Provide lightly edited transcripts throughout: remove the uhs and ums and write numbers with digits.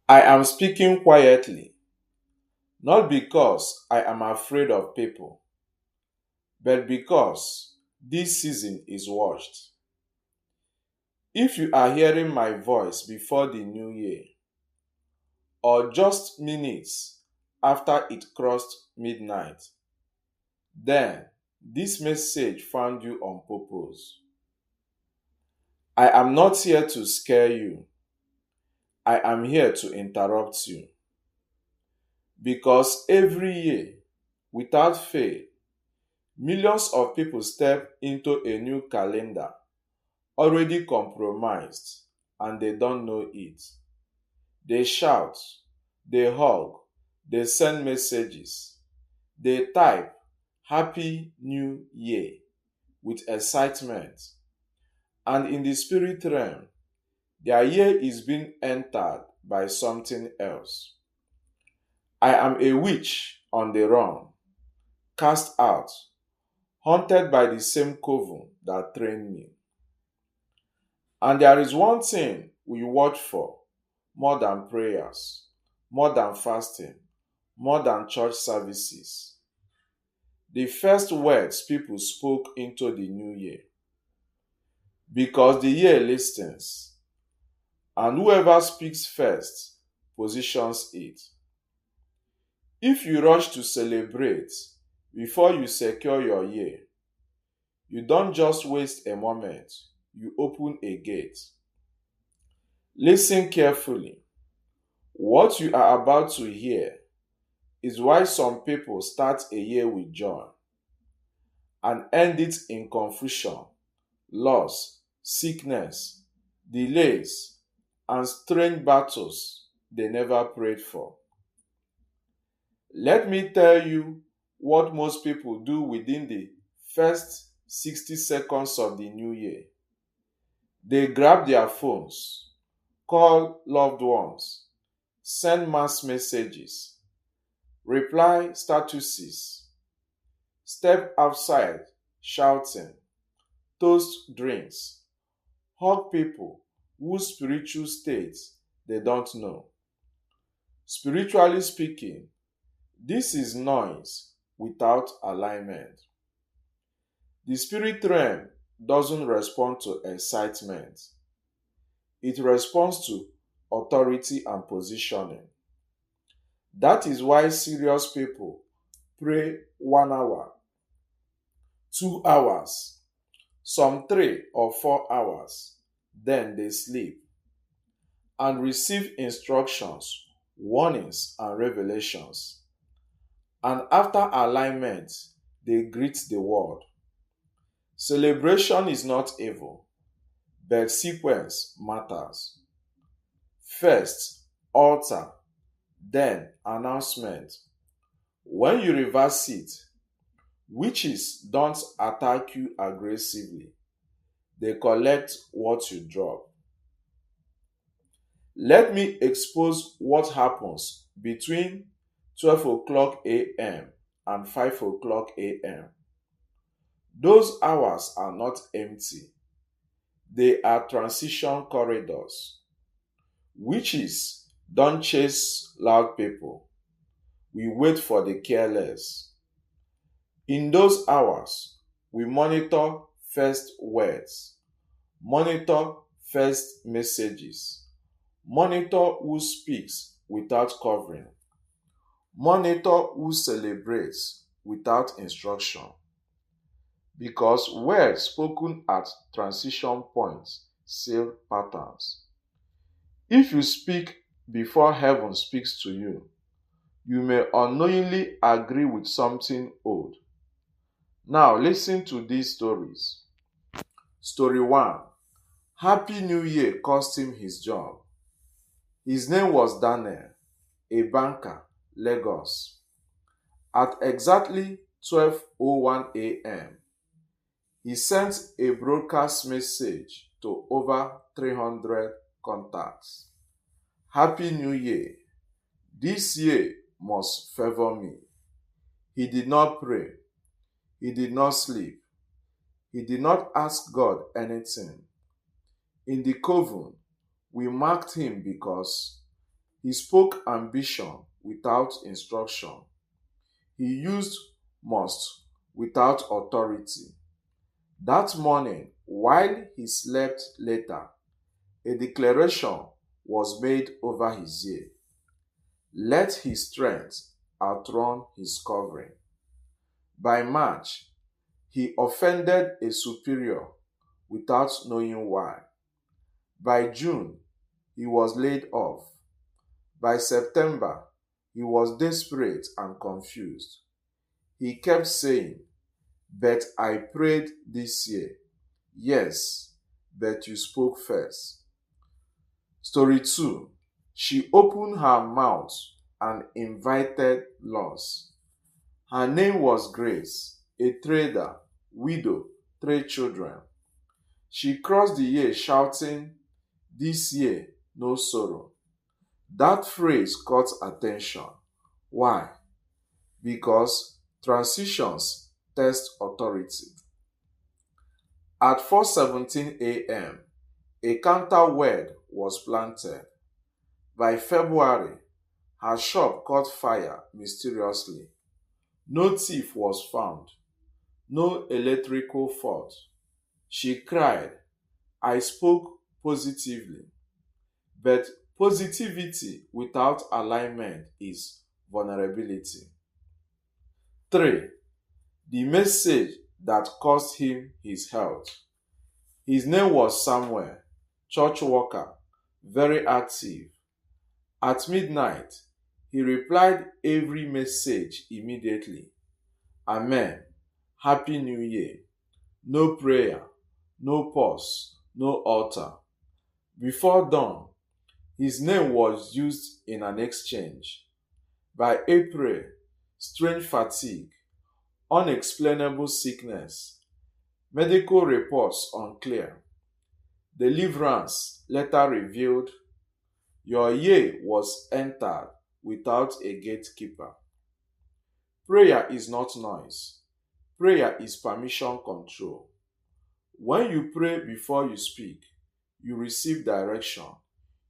I am speaking quietly, not because I am afraid of people, but because this season is watched. If you are hearing my voice before the new year, or just minutes after it crossed midnight, then this message found you on purpose. I am not here to scare you, I am here to interrupt you. Because every year, without fail, millions of people step into a new calendar already compromised and they don't know it. They shout, they hug, they send messages, they type Happy New Year with excitement. And in the spirit realm, their year is being entered by something else. I am a witch on the run, cast out, haunted by the same coven that trained me. And there is one thing we watch for more than prayers, more than fasting, more than church services. The first words people spoke into the new year. Because the year listens, and whoever speaks first positions it. If you rush to celebrate before you secure your year, you don't just waste a moment, you open a gate. Listen carefully. What you are about to hear is why some people start a year with joy and end it in confusion, loss, sickness, delays, and strange battles they never prayed for. Let me tell you what most people do within the first 60 seconds of the new year. They grab their phones, call loved ones, send mass messages, reply statuses, step outside shouting, toast drinks, hug people whose spiritual states they don't know. Spiritually speaking, this is noise without alignment. The spirit realm doesn't respond to excitement, it responds to authority and positioning. That is why serious people pray 1 hour, 2 hours, some 3 or 4 hours, then they sleep and receive instructions, warnings, and revelations. And after alignment, they greet the world. Celebration is not evil, but sequence matters. First, altar, then announcement. When you reverse it, witches don't attack you aggressively. They collect what you drop. Let me expose what happens between 12 o'clock a.m. and 5 o'clock a.m. Those hours are not empty. They are transition corridors. Witches don't chase loud people. We wait for the careless. In those hours, we monitor first words, monitor first messages, monitor who speaks without covering, monitor who celebrates without instruction. Because words spoken at transition points seal patterns. If you speak before heaven speaks to you, you may unknowingly agree with something old. Now listen to these stories. Story 1. Happy New Year cost him his job. His name was Daniel, a banker, Lagos. At exactly 12:01 a.m., he sent a broadcast message to over 300 contacts. Happy New Year. This year must favor me. He did not pray. He did not sleep. He did not ask God anything. In the coven, we marked him because He spoke ambition without instruction. He used must without authority. That morning, while he slept later, a declaration was made over his ear. Let his strength outrun his covering. By March, he offended a superior without knowing why. By June, he was laid off. By September, he was desperate and confused. He kept saying, "But I prayed this year." Yes, but you spoke first. Story 2. She opened her mouth and invited loss. Her name was Grace, a trader, widow, 3 children. She crossed the year shouting, "This year, no sorrow." That phrase caught attention. Why? Because transitions test authority. At 4:17 a.m., a counter word was planted. By February, her shop caught fire mysteriously. No thief was found, no electrical fault. She cried, "I spoke positively." But positivity without alignment is vulnerability. 3. The message that cost him his health. His name was Samuel, church worker, very active. At midnight, he replied every message immediately. Amen. Happy New Year. No prayer, no pause, no altar. Before dawn, his name was used in an exchange. By April, strange fatigue, unexplainable sickness, medical reports unclear. Deliverance later revealed your year was entered without a gatekeeper. Prayer is not noise. Prayer is permission control. When you pray before you speak, you receive direction,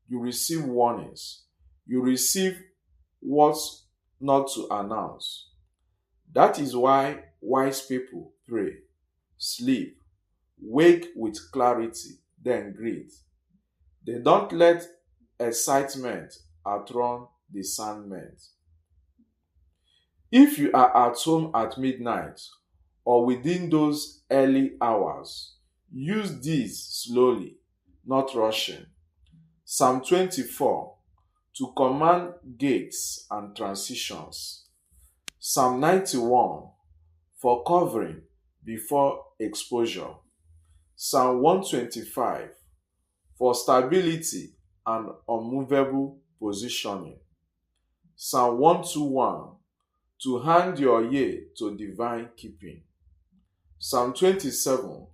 you receive warnings, you receive what not to announce. That is why wise people pray, sleep, wake with clarity, then greet. They don't let excitement outrun discernment. If you are at home at midnight or within those early hours, use these slowly, not rushing. Psalm 24, to command gates and transitions. Psalm 91, for covering before exposure. Psalm 125, for stability and unmovable positioning. Psalm 121, to hand your year to divine keeping. Psalm 27,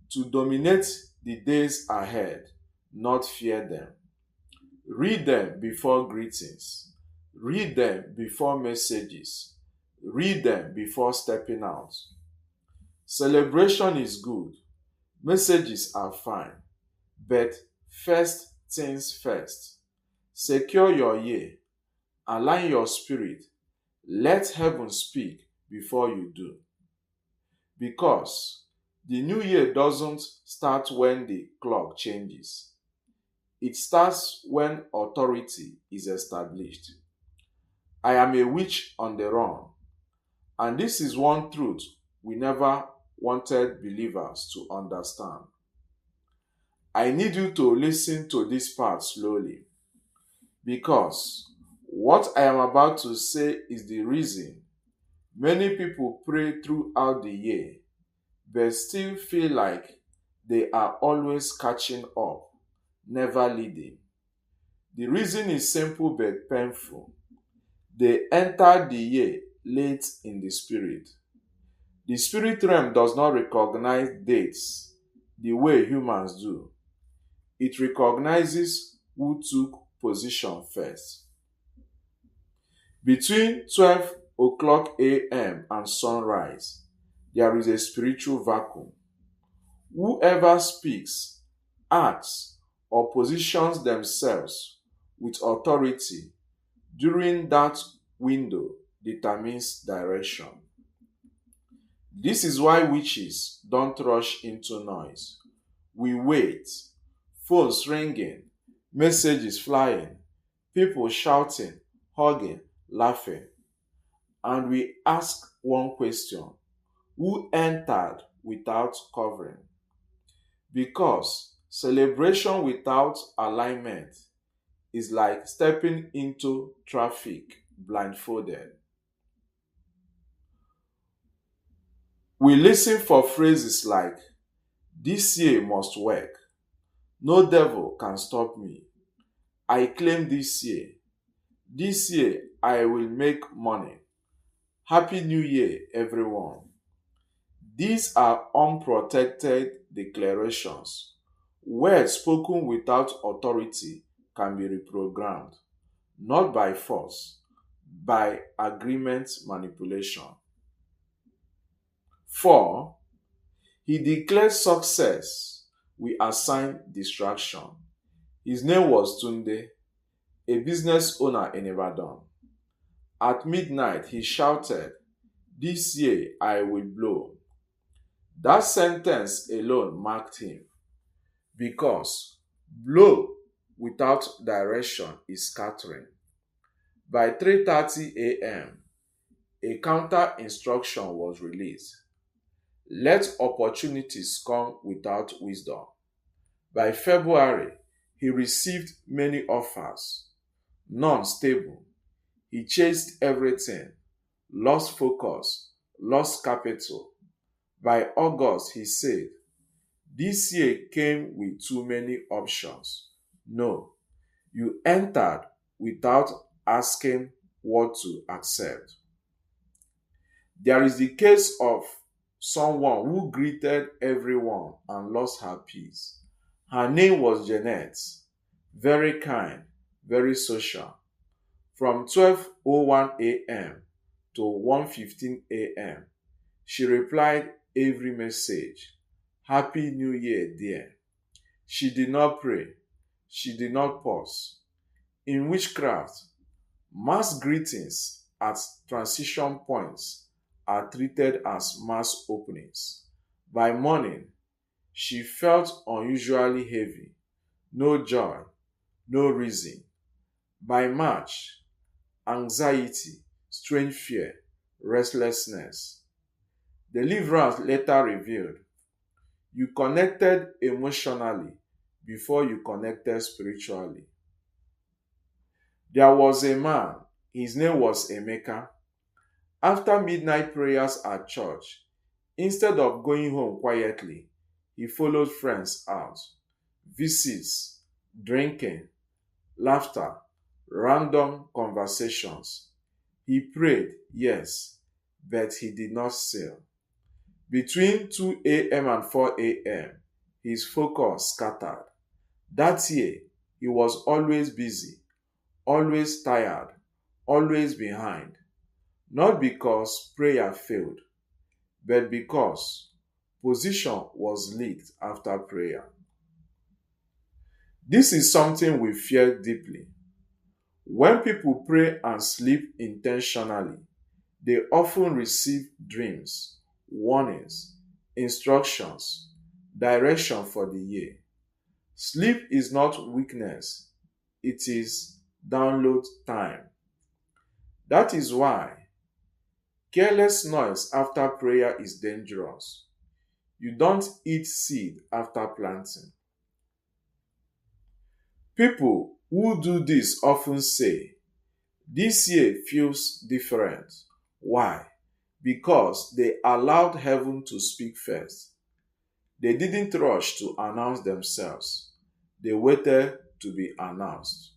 to dominate the days ahead, not fear them. Read them before greetings. Read them before messages. Read them before stepping out. Celebration is good. Messages are fine. But first things first. Secure your year. Align your spirit. Let heaven speak before you do. Because the new year doesn't start when the clock changes. It starts when authority is established. I am a witch on the run. And this is one truth we never wanted believers to understand. I need you to listen to this part slowly because what I am about to say is the reason many people pray throughout the year but still feel like they are always catching up, never leading. The reason is simple but painful. They enter the year late in the spirit. The spirit realm does not recognize dates the way humans do. It recognizes who took position first. Between 12 o'clock a.m. and sunrise, there is a spiritual vacuum. Whoever speaks, acts, or positions themselves with authority during that window determines direction. This is why witches don't rush into noise. We wait, phones ringing, messages flying, people shouting, hugging, laughing, and we ask one question: who entered without covering? Because celebration without alignment is like stepping into traffic blindfolded. We listen for phrases like, "This year must work," "No devil can stop me," "I claim this year I will make money," "Happy New Year, everyone." These are unprotected declarations. Words spoken without authority can be reprogrammed, not by force, by agreement manipulation. 4. He declared success. We assign distraction. His name was Tunde, a business owner in Ibadan. At midnight, he shouted, "This year I will blow." That sentence alone marked him because blow without direction is scattering. By 3:30 a.m., a counter instruction was released. Let opportunities come without wisdom. By February, he received many offers, none stable. He chased everything, lost focus, lost capital. By August, he said, "This year came with too many options." No, you entered without asking what to accept. There is the case of someone who greeted everyone and lost her peace. Her name was Jeanette, very kind, very social. From 12:01 a.m. to 1:15 a.m., she replied every message, "Happy New Year, dear." She did not pray. She did not pause. In witchcraft, mass greetings at transition points are treated as mass openings. By morning, she felt unusually heavy, no joy, no reason. By March, anxiety, strange fear, restlessness. Deliverance later revealed, you connected emotionally before you connected spiritually. There was a man, his name was Emeka. After midnight prayers at church, instead of going home quietly, he followed friends out. Visits, drinking, laughter, random conversations. He prayed, yes, but he did not seal. Between 2 a.m. and 4 a.m., his focus scattered. That year, he was always busy, always tired, always behind. Not because prayer failed, but because position was leaked after prayer. This is something we fear deeply. When people pray and sleep intentionally, they often receive dreams, warnings, instructions, direction for the year. Sleep is not weakness, it is download time. That is why careless noise after prayer is dangerous. You don't eat seed after planting. People who do this often say, "This year feels different." Why? Because they allowed heaven to speak first. They didn't rush to announce themselves. They waited to be announced.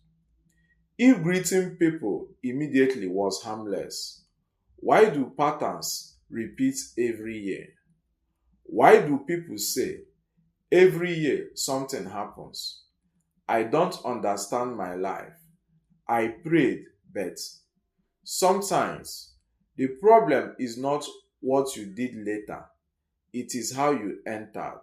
If greeting people immediately was harmless, why do patterns repeat every year? Why do people say, "Every year something happens"? I don't understand my life. I prayed, but sometimes the problem is not what you did later, it is how you entered.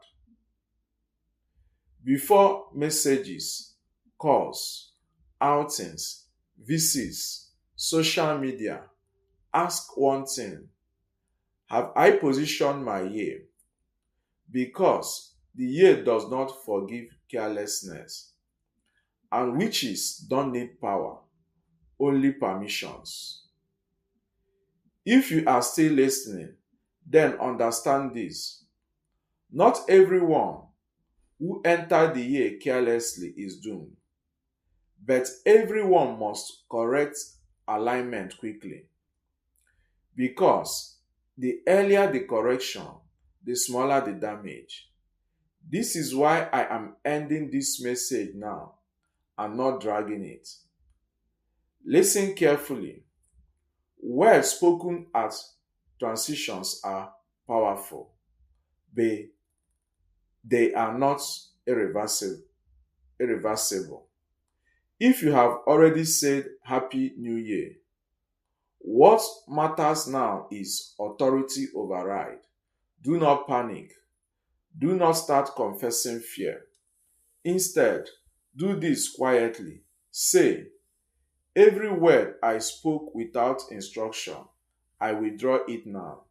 Before messages, calls, outings, visits, social media, ask one thing: have I positioned my year? Because the year does not forgive carelessness, and witches don't need power, only permissions. If you are still listening, then understand this. Not everyone who entered the year carelessly is doomed, but everyone must correct alignment quickly, because the earlier the correction, the smaller the damage. This is why I am ending this message now and not dragging it. Listen carefully. Words spoken at transitions are powerful, but they are not irreversible. irreversible. If you have already said Happy New Year, what matters now is authority override. Do not panic. Do not start confessing fear. Instead, do this quietly. Say, every word I spoke without instruction, I withdraw it now.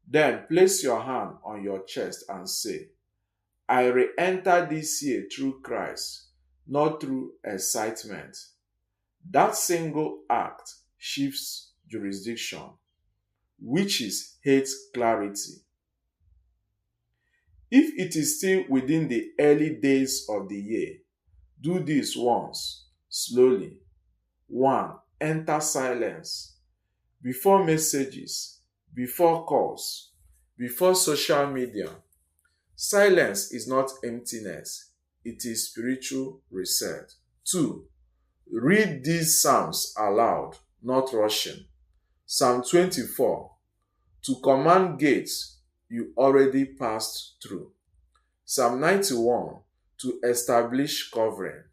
Then place your hand on your chest and say, I re enter this year through Christ, not through excitement. That single act shifts jurisdiction, which is hate clarity. If it is still within the early days of the year, do this once, slowly. 1. Enter silence. Before messages, before calls, before social media. Silence is not emptiness, it is spiritual reset. 2. Read these Psalms aloud, not rushing. Psalm 24. To command gates you already passed through. Psalm 91. To establish covering.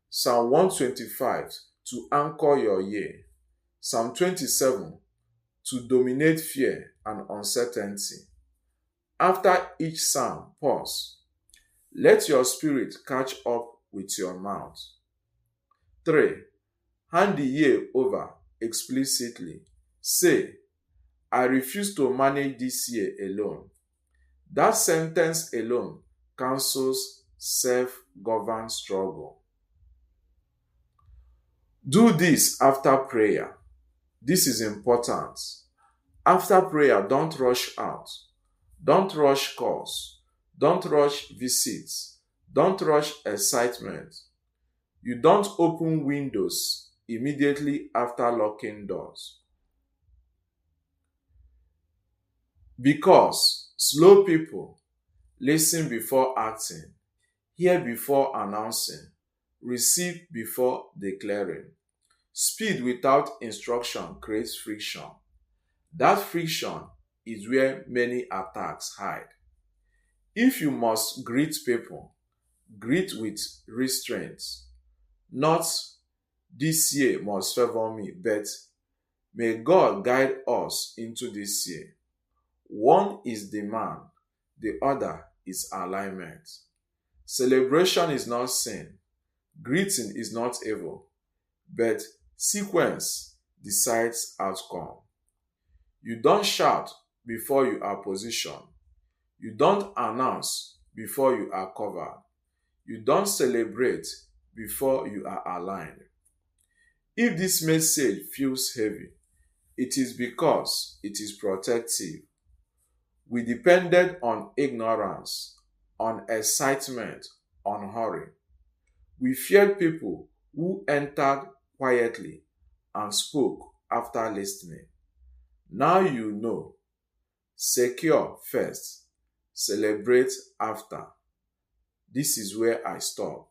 Psalm 125. To anchor your year. Psalm 27. To dominate fear and uncertainty. After each psalm, pause. Let your spirit catch up with your mouth. 3. Hand the year over explicitly. Say, I refuse to manage this year alone. That sentence alone cancels self-governed struggle. Do this after prayer. This is important. After prayer, don't rush out. Don't rush calls. Don't rush visits. Don't rush excitement. You don't open windows immediately after locking doors. Because slow people listen before acting, hear before announcing, receive before declaring. Speed without instruction creates friction. That friction is where many attacks hide. If you must greet people, greet with restraint. Not this year must favor me, but may God guide us into this year. One is demand, the other is alignment. Celebration is not sin, greeting is not evil, but sequence decides outcome. You don't shout before you are positioned. You don't announce before you are covered. You don't celebrate before you are aligned. If this message feels heavy, it is because it is protective. We depended on ignorance, on excitement, on hurry. We feared people who entered quietly and spoke after listening. Now you know. Secure first, celebrate after. This is where I stop.